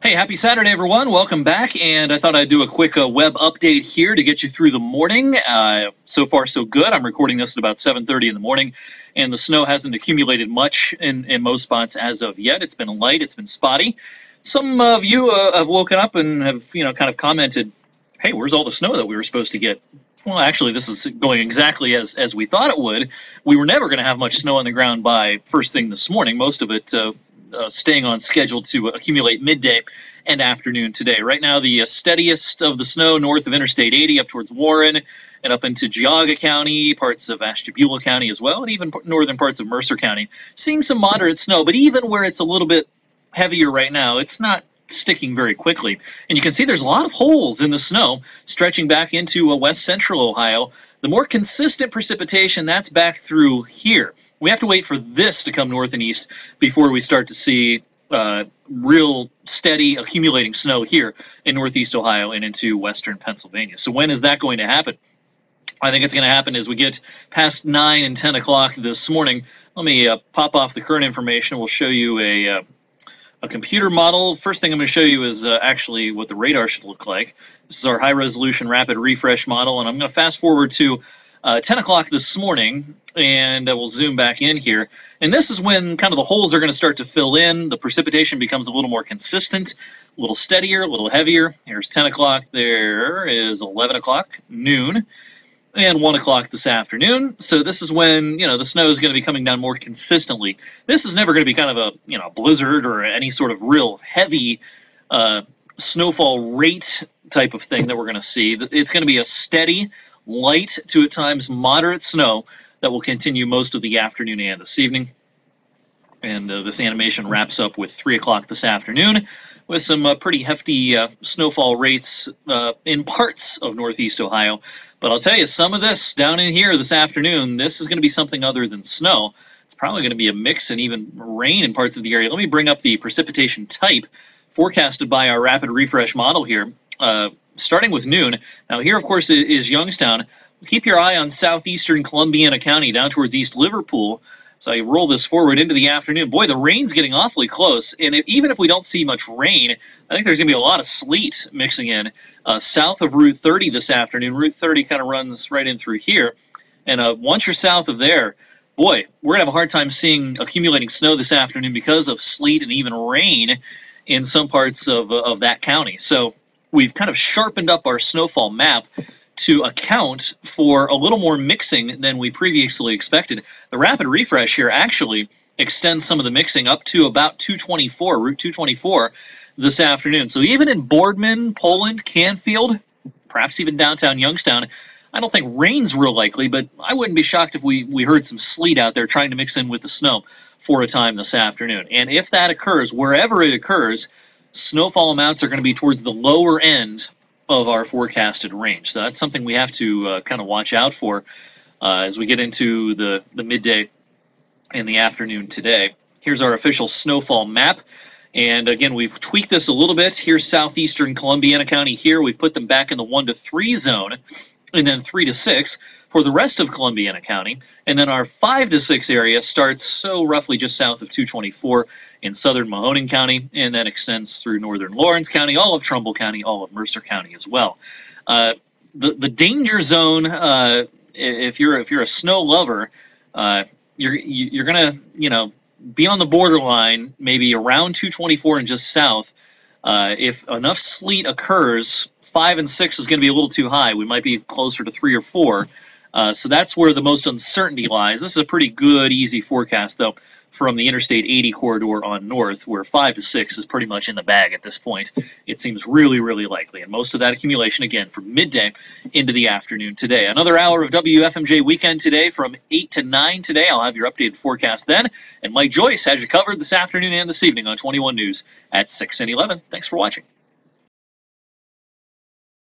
Hey, happy Saturday, everyone. Welcome back. And I thought I'd do a quick web update here to get you through the morning. So far, so good. I'm recording this at about 7:30 in the morning, and the snow hasn't accumulated much in most spots as of yet. It's been light. It's been spotty. Some of you have woken up and have, kind of commented, hey, where's all the snow that we were supposed to get? Well, actually, this is going exactly as we thought it would. We were never going to have much snow on the ground by first thing this morning. Most of it staying on schedule to accumulate midday and afternoon today. Right now, the steadiest of the snow north of Interstate 80 up towards Warren and up into Geauga County, parts of Ashtabula County as well, and even northern parts of Mercer County. Seeing some moderate snow, but even where it's a little bit heavier right now, it's not sticking very quickly. And you can see there's a lot of holes in the snow stretching back into west central Ohio. The more consistent precipitation, that's back through here. We have to wait for this to come north and east before we start to see real steady accumulating snow here in northeast Ohio and into western Pennsylvania. So when is that going to happen? I think it's going to happen as we get past 9 and 10 o'clock this morning. Let me pop off the current information. We'll show you a computer model. First thing I'm going to show you is actually what the radar should look like. This is our high-resolution rapid refresh model, and I'm going to fast forward to 10 o'clock this morning, and we'll zoom back in here. And this is when kind of the holes are going to start to fill in. The precipitation becomes a little more consistent, a little steadier, a little heavier. Here's 10 o'clock. There is 11 o'clock, noon, and 1 o'clock this afternoon. So this is when, the snow is going to be coming down more consistently. This is never going to be kind of a, blizzard or any sort of real heavy snowfall rate type of thing that we're going to see. It's going to be a steady, light to at times moderate snow that will continue most of the afternoon and this evening. And this animation wraps up with 3 o'clock this afternoon with some pretty hefty snowfall rates in parts of northeast Ohio. But I'll tell you, some of this down in here this afternoon, this is going to be something other than snow. It's probably going to be a mix and even rain in parts of the area. Let me bring up the precipitation type forecasted by our rapid refresh model here, starting with noon. Now here, of course, is Youngstown. Keep your eye on southeastern Columbiana County down towards East Liverpool. So I roll this forward into the afternoon. Boy, the rain's getting awfully close. And even if we don't see much rain, I think there's going to be a lot of sleet mixing in south of Route 30 this afternoon. Route 30 kind of runs right in through here. And once you're south of there, boy, we're going to have a hard time seeing accumulating snow this afternoon because of sleet and even rain in some parts of that county. So we've kind of sharpened up our snowfall map to account for a little more mixing than we previously expected. The rapid refresh here actually extends some of the mixing up to about 224, Route 224 this afternoon. So even in Boardman, Poland, Canfield, perhaps even downtown Youngstown, I don't think rain's real likely, but I wouldn't be shocked if we heard some sleet out there trying to mix in with the snow for a time this afternoon. And if that occurs, wherever it occurs, snowfall amounts are going to be towards the lower end of our forecasted range. So that's something we have to kind of watch out for as we get into the midday and the afternoon today. Here's our official snowfall map. And again, we've tweaked this a little bit. Here's southeastern Columbiana County here. We've put them back in the 1 to 3 zone, and then 3 to 6 for the rest of Columbiana County. And then our 5 to 6 area starts roughly just south of 224 in southern Mahoning County, and then extends through northern Lawrence County, all of Trumbull County, all of Mercer County as well. The danger zone, if you're a snow lover, you're gonna be on the borderline, maybe around 224 and just south. If enough sleet occurs, 5 and 6 is going to be a little too high. We might be closer to 3 or 4. So that's where the most uncertainty lies. This is a pretty good, easy forecast, though, from the Interstate 80 corridor on north, where 5 to 6 is pretty much in the bag at this point. It seems really, really likely. And most of that accumulation, again, from midday into the afternoon today. Another hour of WFMJ Weekend today from 8 to 9 today. I'll have your updated forecast then. And Mike Joyce has you covered this afternoon and this evening on 21 News at 6 and 11. Thanks for watching.